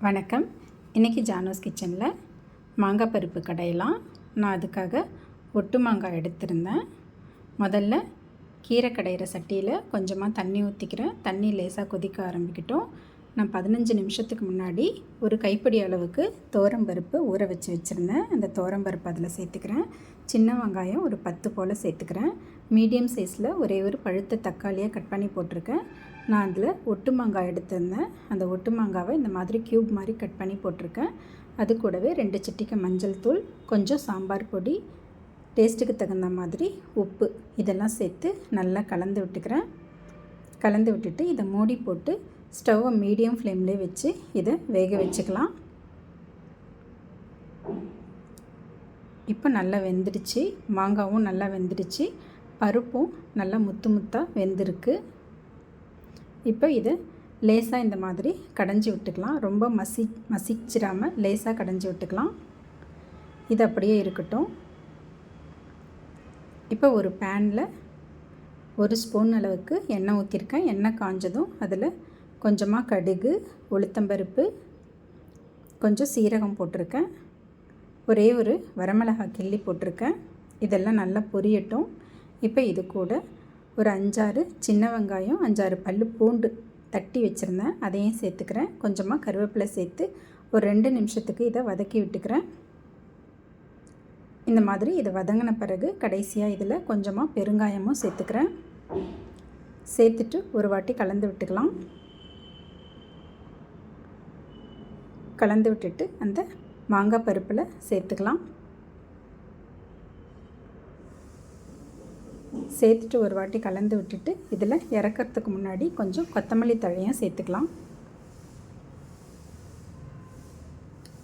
வணக்கம். இன்றைக்கி ஜானோஸ் கிச்சனில் மாங்காய் பருப்பு கடையலாம். நான் அதுக்காக ஒட்டு மாங்காய் எடுத்திருந்தேன். முதல்ல கீரை கடையிற சட்டியில் கொஞ்சமாக தண்ணி ஊற்றிக்கிறேன். தண்ணி லேசாக கொதிக்க ஆரம்பிக்கட்டும். நான் 15 நிமிஷத்துக்கு முன்னாடி ஒரு கைப்பிடி அளவுக்கு பருப்பு ஊற வச்சுருந்தேன். அந்த பருப்பு அதில் சேர்த்துக்கிறேன். சின்ன வெங்காயம் ஒரு 10 போல் சேர்த்துக்கிறேன். மீடியம் சைஸில் ஒரே ஒரு பழுத்த தக்காளியை கட் பண்ணி போட்டிருக்கேன். நான் அதில் ஒட்டு மாங்காய் எடுத்திருந்தேன். அந்த ஒட்டு மாங்காவை இந்த மாதிரி க்யூப் மாதிரி கட் பண்ணி போட்டிருக்கேன். அது கூடவே 2 சிட்டிகை மஞ்சள் தூள், கொஞ்சம் சாம்பார் பொடி, டேஸ்ட்டுக்கு தகுந்த மாதிரி உப்பு இதெல்லாம் சேர்த்து நல்லா கலந்து விட்டுக்கிறேன். கலந்து விட்டுட்டு இதை மூடி போட்டு ஸ்டவ்வை மீடியம் ஃப்ளேம்லேயே வச்சு இதை வேக வச்சுக்கலாம். இப்போ நல்லா வெந்துடுச்சு. மாங்காவும் நல்லா வெந்துடுச்சு. பருப்பும் நல்லா முத்து முத்தாக வெந்திருக்கு. இப்போ இதை லேசாக இந்த மாதிரி கடைஞ்சி விட்டுக்கலாம். ரொம்ப மசிச்சிடாமல் லேசாக கடைஞ்சி விட்டுக்கலாம். இது அப்படியே இருக்கட்டும். இப்போ ஒரு பேனில் 1 ஸ்பூன் அளவுக்கு எண்ணெய் ஊற்றிருக்கேன். எண்ணெய் காஞ்சதும் அதில் கொஞ்சமாக கடுகு, உளுத்தம்பருப்பு, கொஞ்சம் சீரகம் போட்டிருக்கேன். ஒரே ஒரு வரமிளகாய் கிள்ளி போட்டிருக்கேன். இதெல்லாம் நல்லா பொரியட்டும். இப்போ இது கூட ஒரு 5-6 சின்ன வெங்காயம், 5-6 பல் பூண்டு தட்டி வச்சுருந்தேன். அதையும் சேர்த்துக்கிறேன். கொஞ்சமாக கருவேப்பிலை சேர்த்து ஒரு 2 நிமிஷத்துக்கு இதை வதக்கி விட்டுக்கிறேன். இந்த மாதிரி இதை வதங்கின பிறகு கடைசியாக இதில் கொஞ்சமாக பெருங்காயமும் சேர்த்துக்கிறேன். சேர்த்துட்டு ஒரு வாட்டி கலந்து விட்டுக்கலாம். கலந்து விட்டுட்டு அந்த மாங்காய் பருப்பில் சேர்த்துக்கலாம். சேர்த்துட்டு ஒரு வாட்டி கலந்து விட்டுட்டு இதில் இறக்கிறதுக்கு முன்னாடி கொஞ்சம் கொத்தமல்லி தழையும் சேர்த்துக்கலாம்.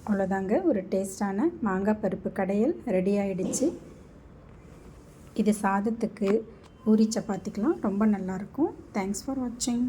அவ்வளோதாங்க, ஒரு டேஸ்டான மாங்காய் பருப்பு கடையல் ரெடி ஆகிடுச்சு. இது சாதத்துக்கு, பூரி, சப்பாத்திக்கெலாம் ரொம்ப நல்லாயிருக்கும். தேங்க்ஸ் ஃபார் வாட்சிங்.